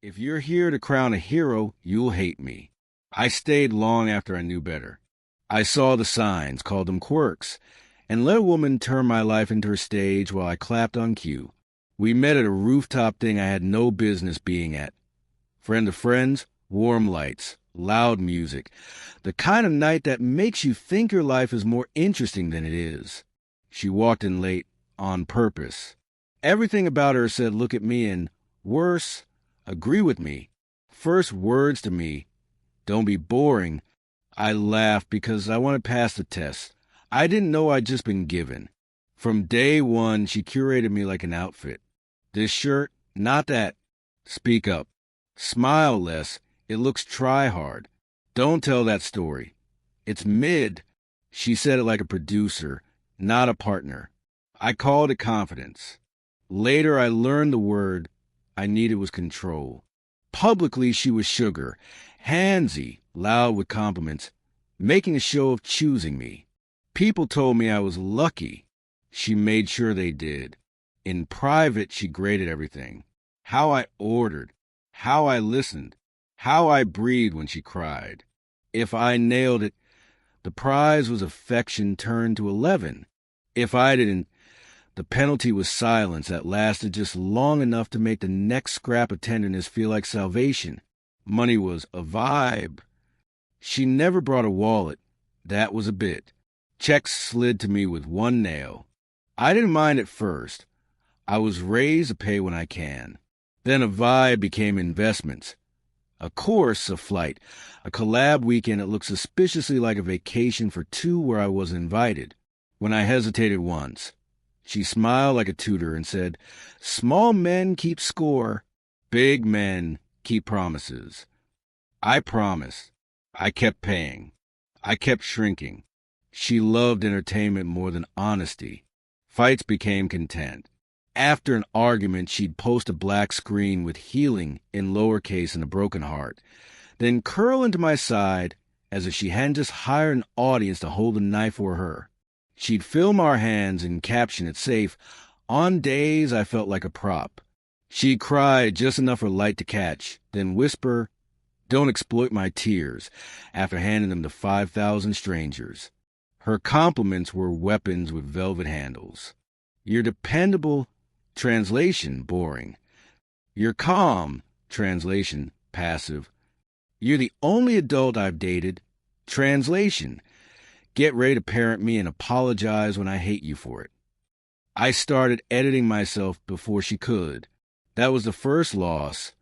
If you're here to crown a hero, you'll hate me. I stayed long after I knew better. I saw the signs, called them quirks, and let a woman turn my life into her stage while I clapped on cue. We met at a rooftop thing I had no business being at. Friend of friends, warm lights, loud music, the kind of night that makes you think your life is more interesting than it is. She walked in late, on purpose. Everything about her said, look at me, and worse, agree with me. First words to me, don't be boring. I laughed because I wanted to pass the test. I didn't know I'd just been given. From day one, she curated me like an outfit. This shirt, not that. Speak up. Smile less. It looks try-hard. Don't tell that story. It's mid. She said it like a producer, not a partner. I called it confidence. Later, I learned the word I needed was control. Publicly, she was sugar, handsy, loud with compliments, making a show of choosing me. People told me I was lucky. She made sure they did. In private, she graded everything. How I ordered, how I listened, how I breathed when she cried. If I nailed it, the prize was affection turned to 11. If I didn't, the penalty was silence that lasted just long enough to make the next scrap of tenderness feel like salvation. Money was a vibe. She never brought a wallet. That was a bit. Checks slid to me with one nail. I didn't mind at first. I was raised to pay when I can. Then a vibe became investments. A course, a flight, a collab weekend that looked suspiciously like a vacation for two where I was invited. When I hesitated once, she smiled like a tutor and said, small men keep score, big men keep promises. I promised. I kept paying. I kept shrinking. She loved entertainment more than honesty. Fights became content. After an argument, she'd post a black screen with healing in lowercase and a broken heart, then curl into my side as if she hadn't just hired an audience to hold a knife for her. She'd film our hands and caption it safe. On days I felt like a prop. She'd cry just enough for light to catch, then whisper, don't exploit my tears, after handing them to 5,000 strangers. Her compliments were weapons with velvet handles. You're dependable, translation, boring. You're calm, translation, passive. You're the only adult I've dated, translation. Get ready to parent me and apologize when I hate you for it. I started editing myself before she could. That was the first loss.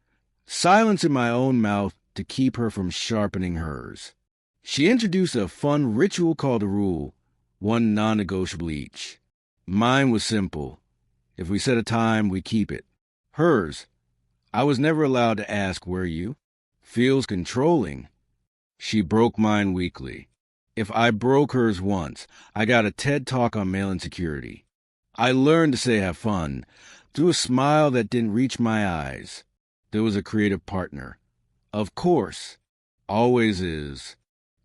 Silence in my own mouth to keep her from sharpening hers. She introduced a fun ritual called a rule, one non-negotiable each. Mine was simple. If we set a time, we keep it. Hers, I was never allowed to ask, were you? Feels controlling. She broke mine weekly. If I broke hers once, I got a TED Talk on male insecurity. I learned to say have fun, through a smile that didn't reach my eyes. There was a creative partner. Of course. Always is.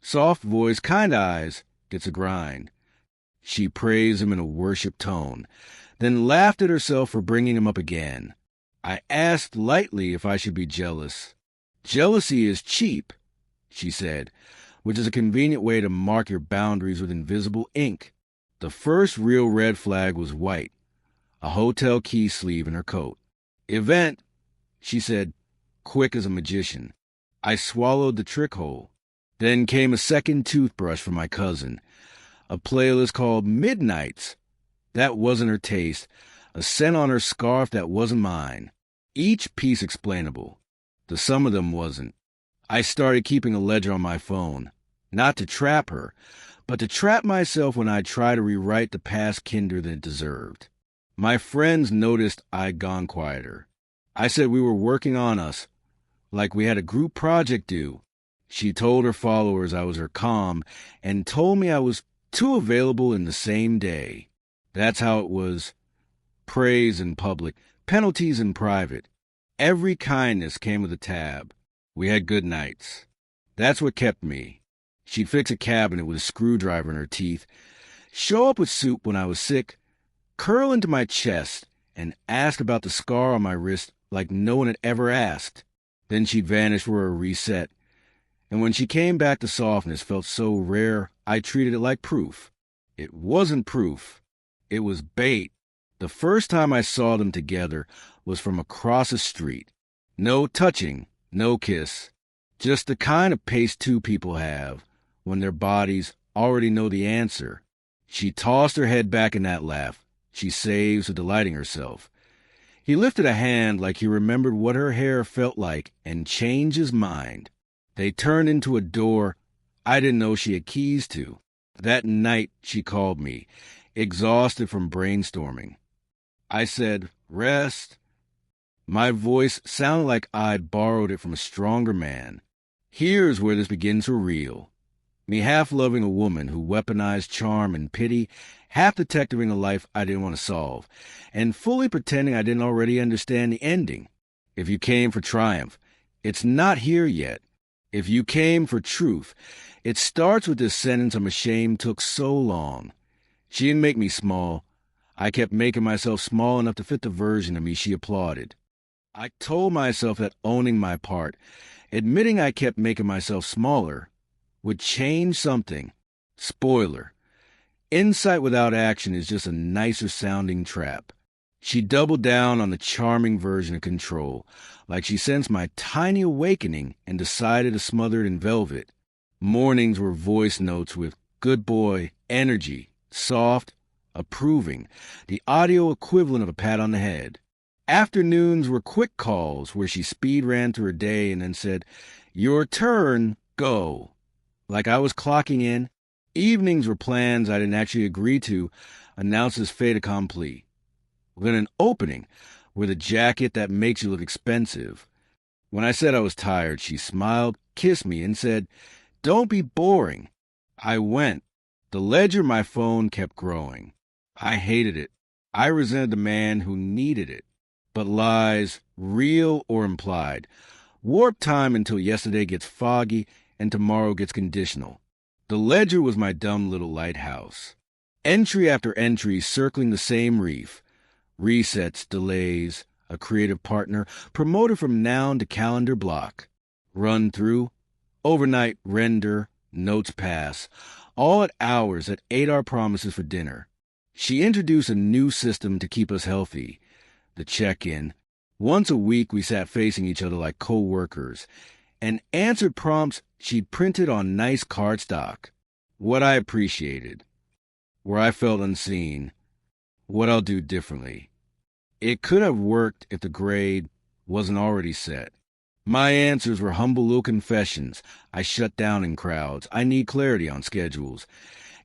Soft voice, kind eyes, gets a grind. She praised him in a worship tone, then laughed at herself for bringing him up again. I asked lightly if I should be jealous. Jealousy is cheap, she said, which is a convenient way to mark your boundaries with invisible ink. The first real red flag was white, a hotel key sleeve in her coat. Event, she said, quick as a magician. I swallowed the trick hole. Then came a second toothbrush from my cousin, a playlist called Midnights. That wasn't her taste, a scent on her scarf that wasn't mine. Each piece explainable. The sum of them wasn't. I started keeping a ledger on my phone, not to trap her, but to trap myself when I'd try to rewrite the past kinder than it deserved. My friends noticed I'd gone quieter. I said we were working on us, like we had a group project due. She told her followers I was her calm and told me I was too available in the same day. That's how it was. Praise in public, penalties in private. Every kindness came with a tab. We had good nights. That's what kept me. She'd fix a cabinet with a screwdriver in her teeth, show up with soup when I was sick, curl into my chest, and ask about the scar on my wrist like no one had ever asked. Then she'd vanish for a reset. And when she came back, the softness felt so rare, I treated it like proof. It wasn't proof. It was bait. The first time I saw them together was from across the street. No touching, no kiss. Just the kind of pace two people have when their bodies already know the answer. She tossed her head back in that laugh. She saves with delighting herself. He lifted a hand like he remembered what her hair felt like and changed his mind. They turned into a door I didn't know she had keys to. That night she called me, exhausted from brainstorming. I said, "Rest." My voice sounded like I'd borrowed it from a stronger man. Here's where this begins for real. Me half loving a woman who weaponized charm and pity, half detectiving a life I didn't want to solve, and fully pretending I didn't already understand the ending. If you came for triumph, it's not here yet. If you came for truth, it starts with this sentence I'm ashamed took so long. She didn't make me small. I kept making myself small enough to fit the version of me she applauded. I told myself that owning my part, admitting I kept making myself smaller, would change something. Spoiler. Insight without action is just a nicer sounding trap. She doubled down on the charming version of control, like she sensed my tiny awakening and decided to smother it in velvet. Mornings were voice notes with good boy, energy, soft, approving, the audio equivalent of a pat on the head. Afternoons were quick calls where she speed ran through her day and then said, "Your turn, go." Like I was clocking in. Evenings were plans I didn't actually agree to, announced as fait accompli. Then an opening with a jacket that makes you look expensive. When I said I was tired, she smiled, kissed me, and said, "Don't be boring." I went. The ledger of my phone kept growing. I hated it. I resented the man who needed it. But lies, real or implied, warp time until yesterday gets foggy and tomorrow gets conditional. The ledger was my dumb little lighthouse. Entry after entry circling the same reef. Resets, delays, a creative partner, promoted from noun to calendar block. Run through, overnight render, notes pass, all at hours that ate our promises for dinner. She introduced a new system to keep us healthy. The check-in. Once a week we sat facing each other like co-workers, and answered prompts she'd printed on nice cardstock. What I appreciated. Where I felt unseen. What I'll do differently. It could have worked if the grade wasn't already set. My answers were humble little confessions. I shut down in crowds. I need clarity on schedules.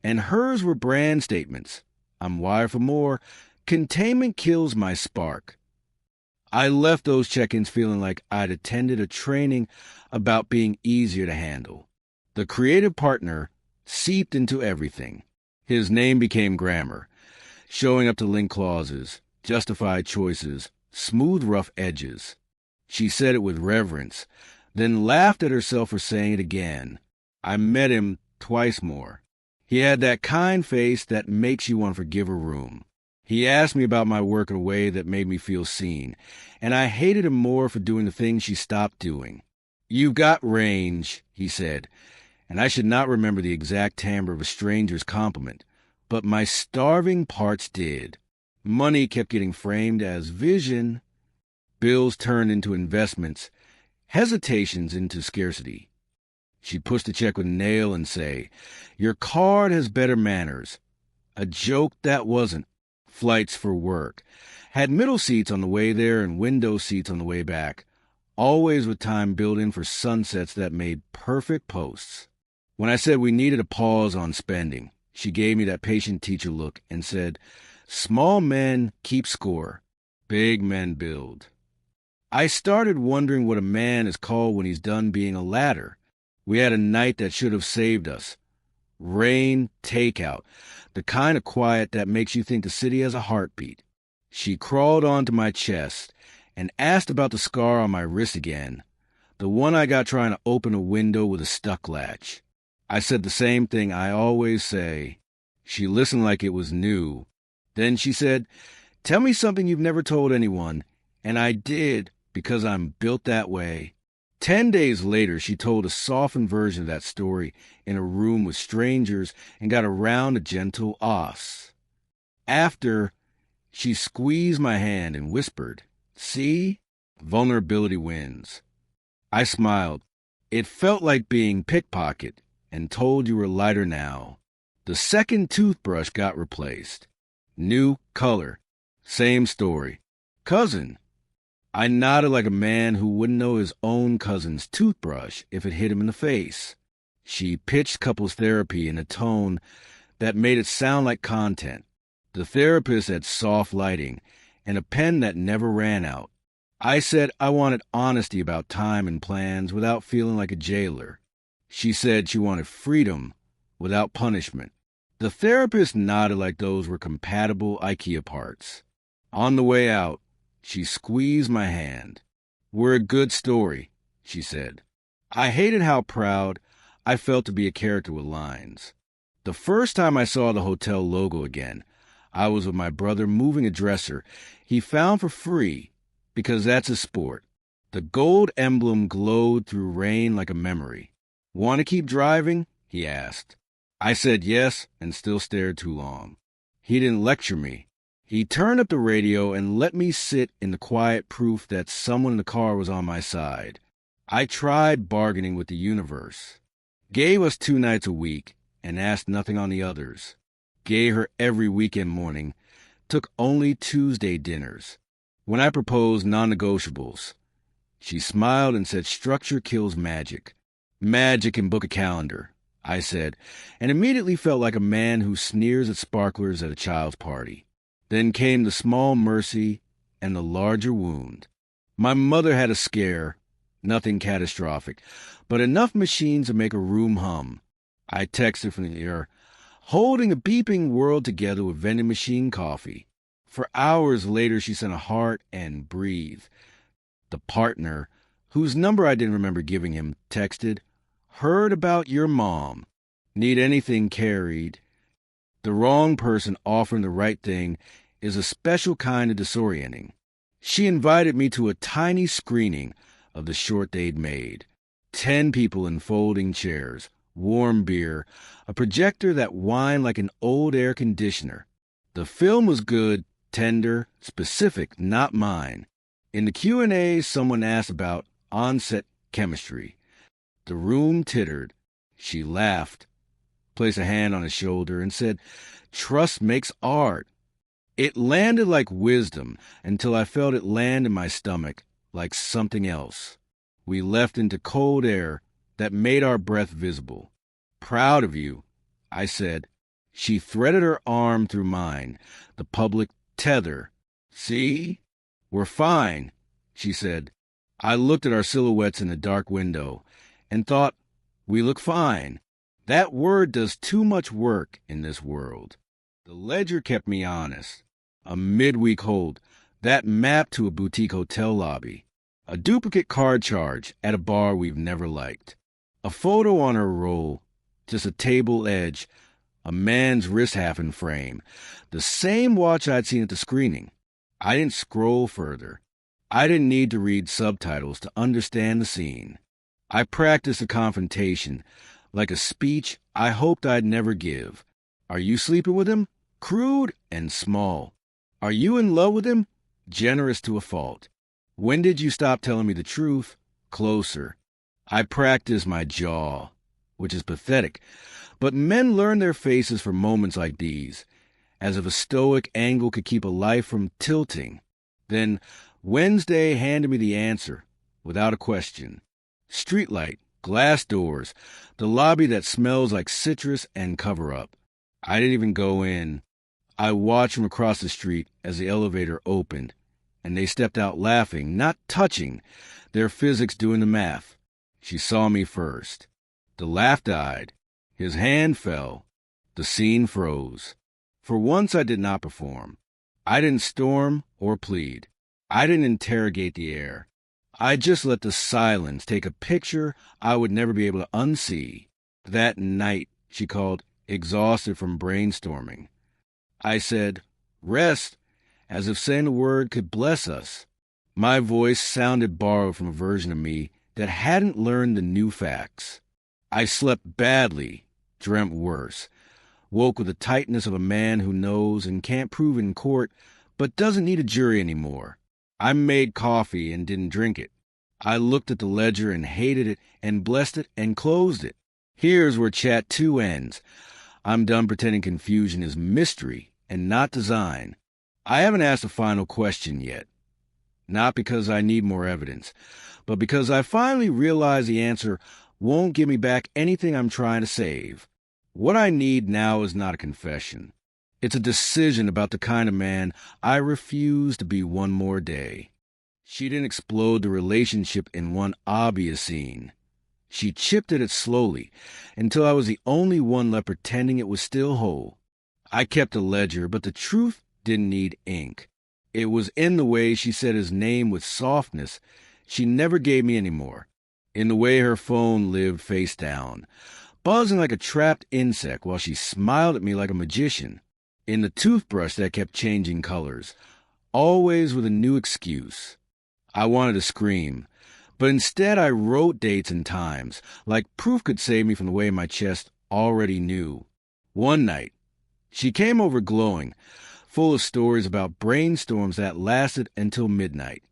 And hers were brand statements. I'm wired for more. Containment kills my spark. I left those check-ins feeling like I'd attended a training about being easier to handle. The creative partner seeped into everything. His name became grammar, showing up to link clauses, justified choices, smooth rough edges. She said it with reverence, then laughed at herself for saying it again. I met him twice more. He had that kind face that makes you want to forgive a room. He asked me about my work in a way that made me feel seen, and I hated him more for doing the things she stopped doing. "You've got range," he said, and I should not remember the exact timbre of a stranger's compliment, but my starving parts did. Money kept getting framed as vision. Bills turned into investments, hesitations into scarcity. She'd push the check with a nail and say, "Your card has better manners." A joke that wasn't. Flights for work. Had middle seats on the way there and window seats on the way back, always with time built in for sunsets that made perfect posts. When I said we needed a pause on spending, she gave me that patient teacher look and said, "Small men keep score. Big men build." I started wondering what a man is called when he's done being a ladder. We had a night that should have saved us. Rain, takeout, the kind of quiet that makes you think the city has a heartbeat. She crawled onto my chest and asked about the scar on my wrist again, the one I got trying to open a window with a stuck latch. I said the same thing I always say. She listened like it was new. Then she said, "Tell me something you've never told anyone." And I did, because I'm built that way. 10 days later, she told a softened version of that story in a room with strangers and got around a gentle os. After, she squeezed my hand and whispered, "See? Vulnerability wins." I smiled. It felt like being pickpocketed and told you were lighter now. The second toothbrush got replaced. New color. Same story. Cousin. I nodded like a man who wouldn't know his own cousin's toothbrush if it hit him in the face. She pitched couples therapy in a tone that made it sound like content. The therapist had soft lighting and a pen that never ran out. I said I wanted honesty about time and plans without feeling like a jailer. She said she wanted freedom without punishment. The therapist nodded like those were compatible IKEA parts. On the way out, she squeezed my hand. "We're a good story," she said. I hated how proud I felt to be a character with lines. The first time I saw the hotel logo again, I was with my brother moving a dresser he found for free because that's his sport. The gold emblem glowed through rain like a memory. "Want to keep driving?" he asked. I said yes and still stared too long. He didn't lecture me. He turned up the radio and let me sit in the quiet proof that someone in the car was on my side. I tried bargaining with the universe. Gave us 2 nights a week and asked nothing on the others. Gave her every weekend morning. Took only Tuesday dinners. When I proposed non-negotiables, she smiled and said structure kills magic. Magic can book a calendar, I said, and immediately felt like a man who sneers at sparklers at a child's party. Then came the small mercy and the larger wound. My mother had a scare, nothing catastrophic, but enough machines to make a room hum. I texted from the air, holding a beeping world together with vending machine coffee. For hours later, she sent a heart and breathe. The partner, whose number I didn't remember giving him, texted, "Heard about your mom. Need anything carried." The wrong person offering the right thing is a special kind of disorienting. She invited me to a tiny screening of the short they'd made. 10 people in folding chairs, warm beer, a projector that whined like an old air conditioner. The film was good, tender, specific, not mine. In the Q&A, someone asked about on-set chemistry. The room tittered. She laughed, placed a hand on his shoulder, and said, "Trust makes art." It landed like wisdom until I felt it land in my stomach like something else. We left into cold air that made our breath visible. "Proud of you," I said. She threaded her arm through mine, the public tether. "See? We're fine," she said. I looked at our silhouettes in the dark window and thought, we look fine. That word does too much work in this world. The ledger kept me honest. A midweek hold, that mapped to a boutique hotel lobby. A duplicate card charge at a bar we've never liked. A photo on her roll, just a table edge, a man's wrist half in frame. The same watch I'd seen at the screening. I didn't scroll further. I didn't need to read subtitles to understand the scene. I practiced a confrontation, like a speech I hoped I'd never give. Are you sleeping with him? Crude and small. Are you in love with him? Generous to a fault. When did you stop telling me the truth? Closer. I practiced my jaw, which is pathetic, but men learn their faces for moments like these, as if a stoic angle could keep a life from tilting. Then Wednesday handed me the answer, without a question. Streetlight, glass doors, the lobby that smells like citrus and cover-up. I didn't even go in. I watched from across the street as the elevator opened, and they stepped out laughing, not touching, their physics doing the math. She saw me first. The laugh died. His hand fell. The scene froze. For once I did not perform. I didn't storm or plead. I didn't interrogate the air. I just let the silence take a picture I would never be able to unsee. That night, she called, exhausted from brainstorming. I said, "Rest," as if saying the word could bless us. My voice sounded borrowed from a version of me that hadn't learned the new facts. I slept badly, dreamt worse, woke with the tightness of a man who knows and can't prove in court, but doesn't need a jury anymore. I made coffee and didn't drink it. I looked at the ledger and hated it and blessed it and closed it. Here's where Chat 2 ends. I'm done pretending confusion is mystery and not design. I haven't asked a final question yet. Not because I need more evidence, but because I finally realize the answer won't give me back anything I'm trying to save. What I need now is not a confession. It's a decision about the kind of man I refuse to be one more day. She didn't explode the relationship in one obvious scene. She chipped at it slowly until I was the only one left pretending it was still whole. I kept a ledger, but the truth didn't need ink. It was in the way she said his name with softness she never gave me any more, in the way her phone lived face down, buzzing like a trapped insect while she smiled at me like a magician, in the toothbrush that kept changing colors, always with a new excuse. I wanted to scream, but instead I wrote dates and times, like proof could save me from the way my chest already knew. One night, she came over glowing, full of stories about brainstorms that lasted until midnight.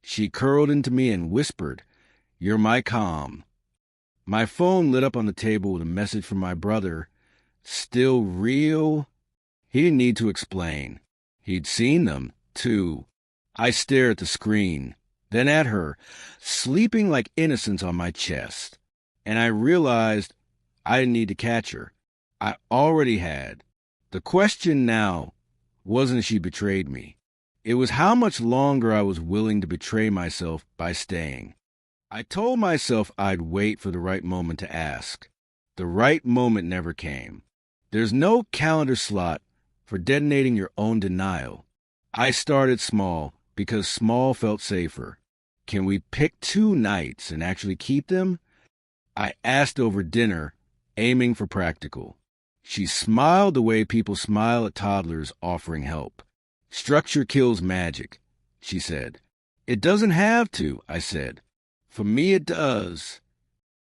She curled into me and whispered, "You're my calm." My phone lit up on the table with a message from my brother. Still real? He didn't need to explain. He'd seen them, too. I stared at the screen, then at her, sleeping like innocence on my chest. And I realized I didn't need to catch her. I already had. The question now wasn't if she betrayed me. It was how much longer I was willing to betray myself by staying. I told myself I'd wait for the right moment to ask. The right moment never came. There's no calendar slot for detonating your own denial. I started small because small felt safer. Can we pick 2 nights and actually keep them? I asked over dinner, aiming for practical. She smiled the way people smile at toddlers offering help. "Structure kills magic," she said. "It doesn't have to," I said. "For me it does."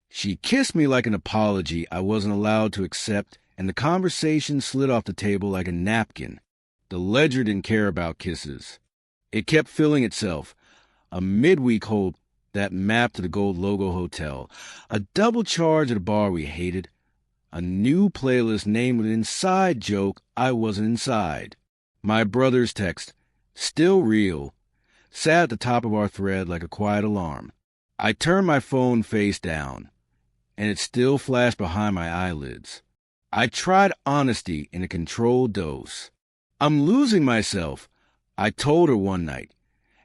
She kissed me like an apology I wasn't allowed to accept, and the conversation slid off the table like a napkin. The ledger didn't care about kisses. It kept filling itself. A midweek hold that mapped to the gold logo hotel, a double charge at a bar we hated, a new playlist named with an inside joke I wasn't inside. My brother's text, still real, sat at the top of our thread like a quiet alarm. I turned my phone face down, and it still flashed behind my eyelids. I tried honesty in a controlled dose. "I'm losing myself," I told her one night,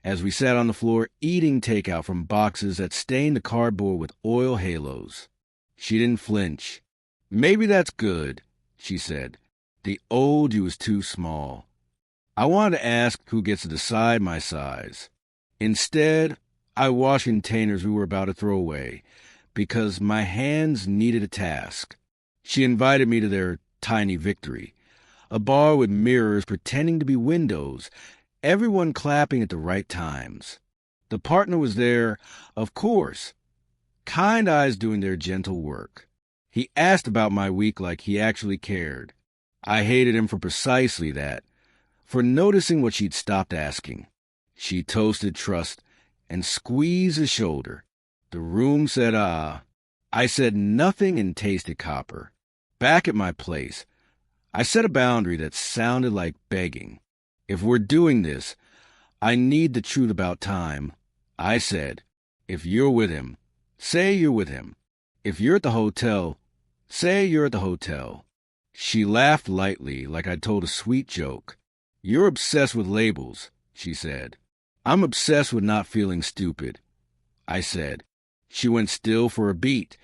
as we sat on the floor eating takeout from boxes that stained the cardboard with oil halos. She didn't flinch. "Maybe that's good," she said. "The old you is too small." I wanted to ask who gets to decide my size. Instead, I washed containers we were about to throw away, because my hands needed a task. She invited me to their tiny victory, a bar with mirrors pretending to be windows, everyone clapping at the right times. The partner was there, of course, kind eyes doing their gentle work. He asked about my week like he actually cared. I hated him for precisely that, for noticing what she'd stopped asking. She toasted trust and squeezed his shoulder. The room said, "Ah." I said nothing and tasted copper. Back at my place, I set a boundary that sounded like begging. "If we're doing this, I need the truth about time." I said, "If you're with him, say you're with him. If you're at the hotel, say you're at the hotel." She laughed lightly, like I'd told a sweet joke. "You're obsessed with labels," she said. "I'm obsessed with not feeling stupid," I said. She went still for a beat,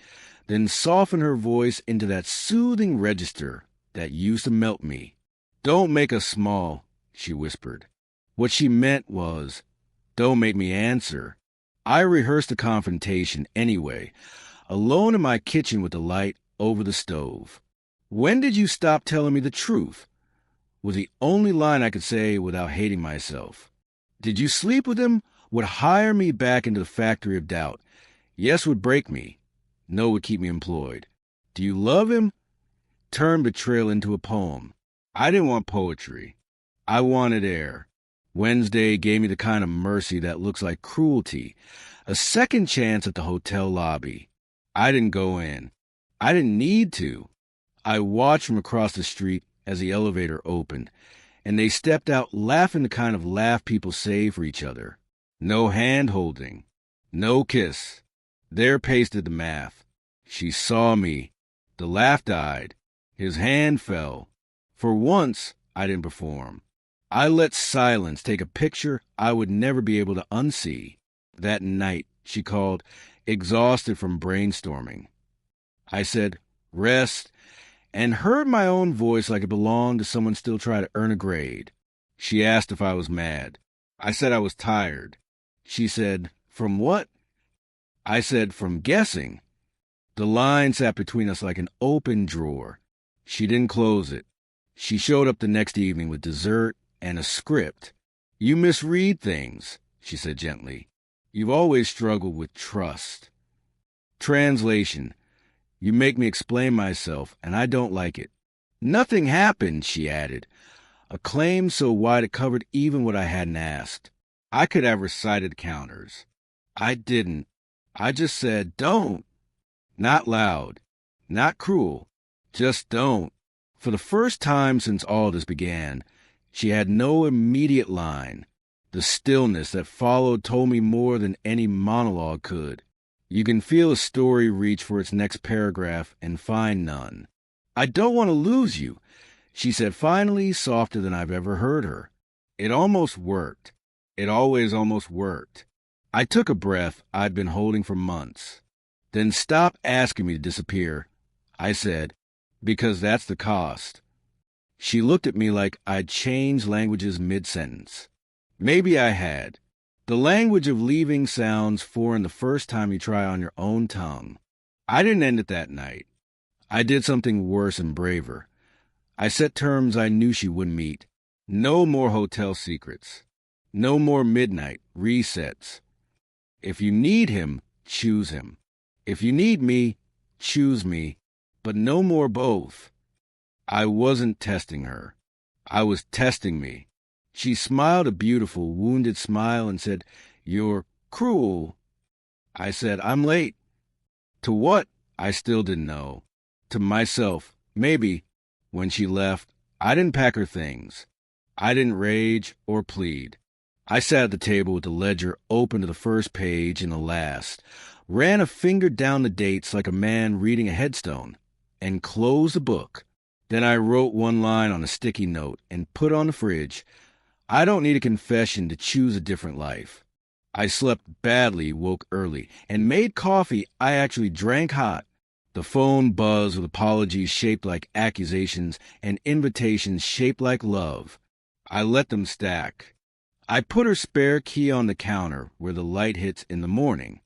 then softened her voice into that soothing register that used to melt me. "Don't make us small," she whispered. What she meant was, don't make me answer. I rehearsed the confrontation anyway, alone in my kitchen with the light over the stove. "When did you stop telling me the truth?" was the only line I could say without hating myself. "Did you sleep with him?" would hire me back into the factory of doubt, Yes would break me. No would keep me employed. Do you love him? Turned betrayal into a poem. I didn't want poetry. I wanted air. Wednesday gave me the kind of mercy that looks like cruelty. A second chance at the hotel lobby. I didn't go in. I didn't need to. I watched from across the street as the elevator opened, and they stepped out laughing the kind of laugh people save for each other. No hand-holding. No kiss. There pasted the math. She saw me. The laugh died. His hand fell. For once, I didn't perform. I let silence take a picture I would never be able to unsee. That night, she called, exhausted from brainstorming. I said, rest, and heard my own voice like it belonged to someone still trying to earn a grade. She asked if I was mad. I said I was tired. She said, from what? I said, from guessing. The line sat between us like an open drawer. She didn't close it. She showed up the next evening with dessert and a script. You misread things, she said gently. You've always struggled with trust. Translation. You make me explain myself, and I don't like it. Nothing happened, she added. A claim so wide it covered even what I hadn't asked. I could have recited counters. I didn't. I just said, don't. Not loud. Not cruel. Just don't. For the first time since all this began, she had no immediate line. The stillness that followed told me more than any monologue could. You can feel a story reach for its next paragraph and find none. I don't want to lose you, she said finally, softer than I've ever heard her. It almost worked. It always almost worked. I took a breath I'd been holding for months. Then stop asking me to disappear, I said, because that's the cost. She looked at me like I'd changed languages mid-sentence. Maybe I had. The language of leaving sounds foreign the first time you try on your own tongue. I didn't end it that night. I did something worse and braver. I set terms I knew she wouldn't meet. No more hotel secrets. No more midnight resets. If you need him, choose him. If you need me, choose me. But no more both. I wasn't testing her. I was testing me. She smiled a beautiful, wounded smile and said, You're cruel. I said, I'm late. To what? I still didn't know. To myself, maybe. When she left, I didn't pack her things. I didn't rage or plead. I sat at the table with the ledger open to the first page and the last, ran a finger down the dates like a man reading a headstone, and closed the book. Then I wrote one line on a sticky note and put on the fridge. I don't need a confession to choose a different life. I slept badly, woke early, and made coffee I actually drank hot. The phone buzzed with apologies shaped like accusations and invitations shaped like love. I let them stack. I put her spare key on the counter where the light hits in the morning.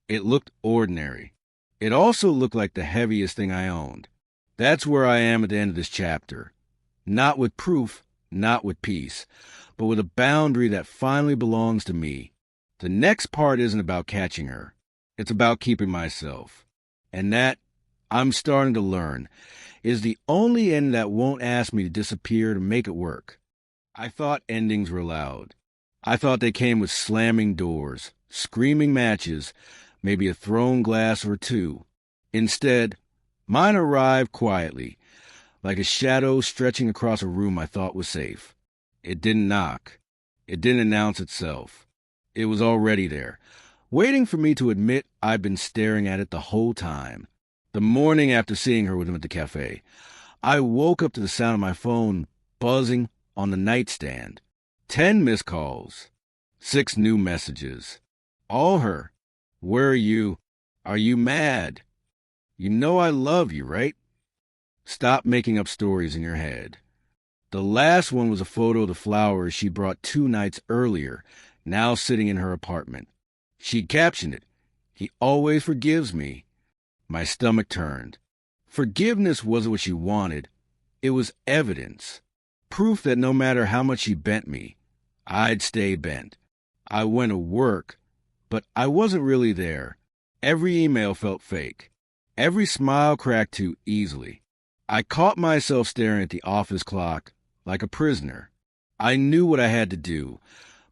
It looked ordinary. It also looked like the heaviest thing I owned. That's where I am at the end of this chapter. Not with proof, not with peace, but with a boundary that finally belongs to me. The next part isn't about catching her. It's about keeping myself. And that, I'm starting to learn, is the only end that won't ask me to disappear to make it work. I thought endings were loud. I thought they came with slamming doors, screaming matches, maybe a thrown glass or two. Instead, mine arrived quietly, like a shadow stretching across a room I thought was safe. It didn't knock. It didn't announce itself. It was already there, waiting for me to admit I'd been staring at it the whole time. The morning after seeing her with him at the cafe, I woke up to the sound of my phone buzzing on the nightstand. 10 missed calls. 6 new messages. All her. Where are you? Are you mad? You know I love you, right? Stop making up stories in your head. The last one was a photo of the flowers she brought 2 nights earlier, now sitting in her apartment. She'd captioned it, He always forgives me. My stomach turned. Forgiveness wasn't what she wanted. It was evidence. Proof that no matter how much she bent me, I'd stay bent. I went to work, but I wasn't really there. Every email felt fake. Every smile cracked too easily. I caught myself staring at the office clock like a prisoner. I knew what I had to do,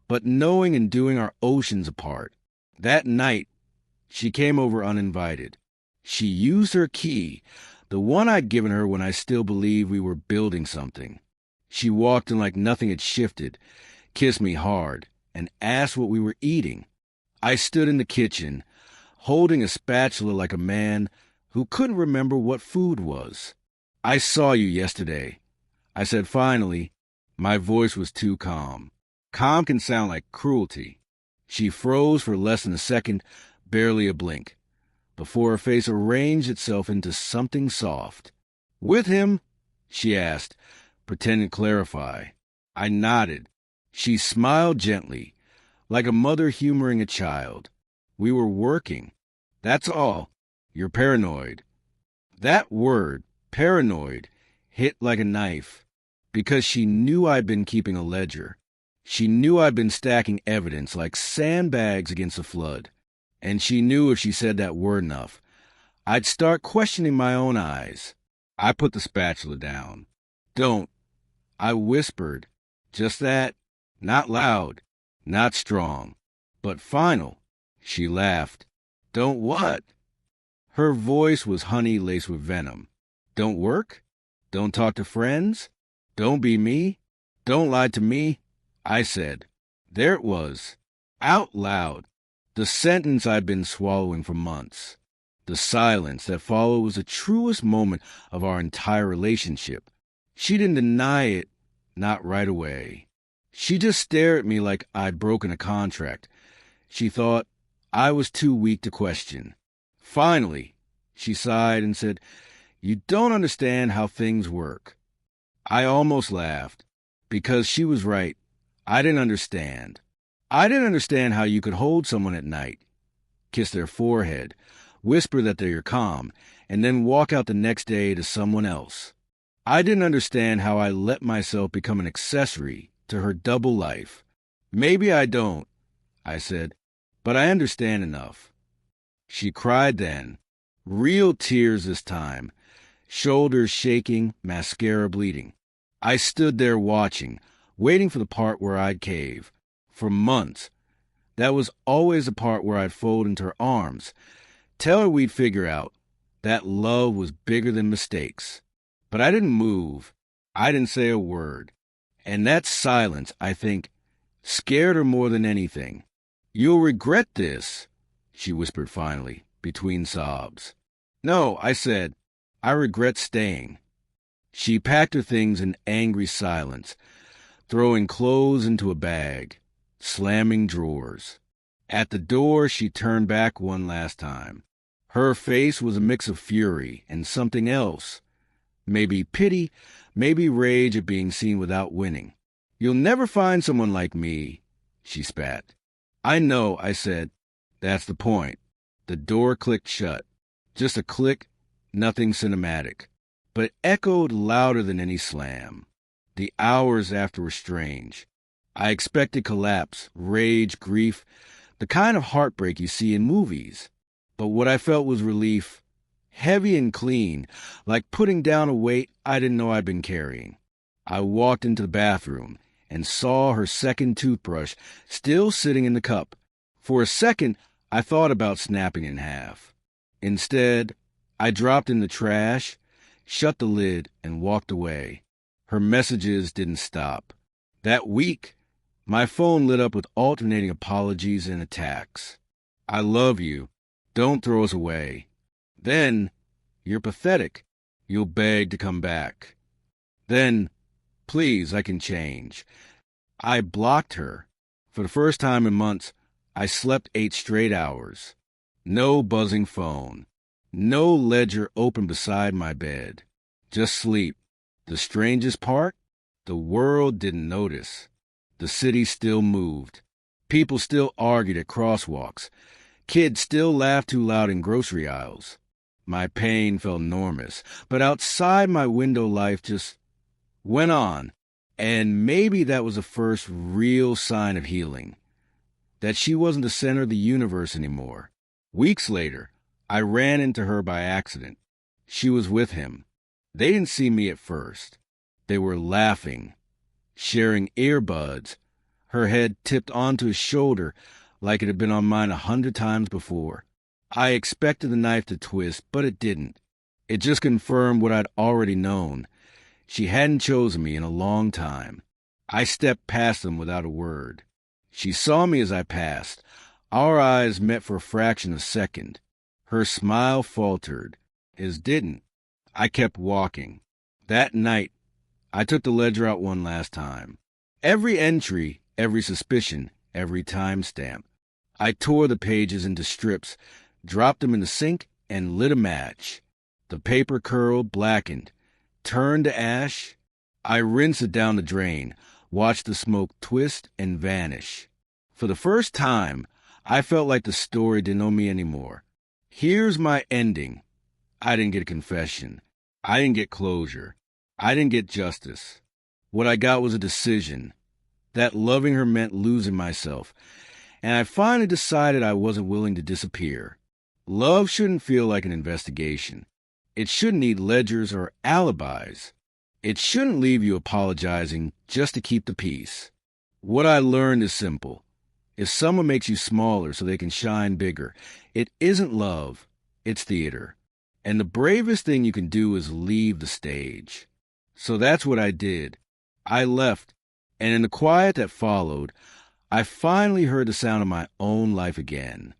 but knowing and doing are oceans apart. That night, she came over uninvited. She used her key, the one I'd given her when I still believed we were building something. She walked in like nothing had shifted, kissed me hard, and asked what we were eating. I stood in the kitchen, holding a spatula like a man who couldn't remember what food was. "I saw you yesterday," I said finally. My voice was too calm. Calm can sound like cruelty. She froze for less than a second, barely a blink, before her face arranged itself into something soft. "With him?" she asked, pretending to clarify. I nodded. She smiled gently, like a mother humoring a child. "We were working. That's all. You're paranoid." That word, paranoid, hit like a knife, because she knew I'd been keeping a ledger. She knew I'd been stacking evidence like sandbags against a flood. And she knew if she said that word enough, I'd start questioning my own eyes. I put the spatula down. "Don't," I whispered. Just that, not loud, not strong, but final. She laughed. "Don't what?" Her voice was honey laced with venom. "Don't work? Don't talk to friends? Don't be me? Don't lie to me?" I said. There it was, out loud. The sentence I'd been swallowing for months. The silence that followed was the truest moment of our entire relationship. She didn't deny it, not right away. She just stared at me like I'd broken a contract. She thought I was too weak to question. Finally, she sighed and said, "You don't understand how things work." I almost laughed, because she was right. I didn't understand. I didn't understand how you could hold someone at night, kiss their forehead, whisper that they're calm, and then walk out the next day to someone else. I didn't understand how I let myself become an accessory to her double life. "Maybe I don't," I said, "but I understand enough." She cried then, real tears this time, shoulders shaking, mascara bleeding. I stood there watching, waiting for the part where I'd cave. For months, that was always the part where I'd fold into her arms, tell her we'd figure out that love was bigger than mistakes. But I didn't move. I didn't say a word. And that silence, I think, scared her more than anything. "You'll regret this," she whispered finally, between sobs. "No," I said, "I regret staying." She packed her things in angry silence, throwing clothes into a bag, slamming drawers. At the door, she turned back one last time. Her face was a mix of fury and something else. Maybe pity, maybe rage at being seen without winning. "You'll never find someone like me," she spat. "I know," I said. "That's the point." The door clicked shut. Just a click, nothing cinematic. But it echoed louder than any slam. The hours after were strange. I expected collapse, rage, grief, the kind of heartbreak you see in movies. But what I felt was relief, heavy and clean, like putting down a weight I didn't know I'd been carrying. I walked into the bathroom and saw her second toothbrush still sitting in the cup. For a second, I thought about snapping it in half. Instead, I dropped in the trash, shut the lid, and walked away. Her messages didn't stop. That week, my phone lit up with alternating apologies and attacks. "I love you. Don't throw us away." Then, "You're pathetic. You'll beg to come back." Then, "Please, I can change." I blocked her. For the first time in months, I slept 8 straight hours. No buzzing phone. No ledger open beside my bed. Just sleep. The strangest part? The world didn't notice. The city still moved. People still argued at crosswalks. Kids still laughed too loud in grocery aisles. My pain felt enormous, but outside my window life just went on. And maybe that was the first real sign of healing. That she wasn't the center of the universe anymore. Weeks later, I ran into her by accident. She was with him. They didn't see me at first. They were laughing, sharing earbuds, her head tipped onto his shoulder like it had been on mine 100 times before. I expected the knife to twist, but it didn't. It just confirmed what I'd already known. She hadn't chosen me in a long time. I stepped past them without a word. She saw me as I passed. Our eyes met for a fraction of a second. Her smile faltered. His didn't. I kept walking. That night, I took the ledger out one last time. Every entry, every suspicion, every timestamp. I tore the pages into strips, dropped them in the sink, and lit a match. The paper curled, blackened, turned to ash. I rinsed it down the drain, watched the smoke twist and vanish. For the first time, I felt like the story didn't owe me anymore. Here's my ending. I didn't get a confession. I didn't get closure. I didn't get justice. What I got was a decision. That loving her meant losing myself. And I finally decided I wasn't willing to disappear. Love shouldn't feel like an investigation. It shouldn't need ledgers or alibis. It shouldn't leave you apologizing just to keep the peace. What I learned is simple. If someone makes you smaller so they can shine bigger, it isn't love, it's theater. And the bravest thing you can do is leave the stage. So that's what I did. I left, and in the quiet that followed, I finally heard the sound of my own life again.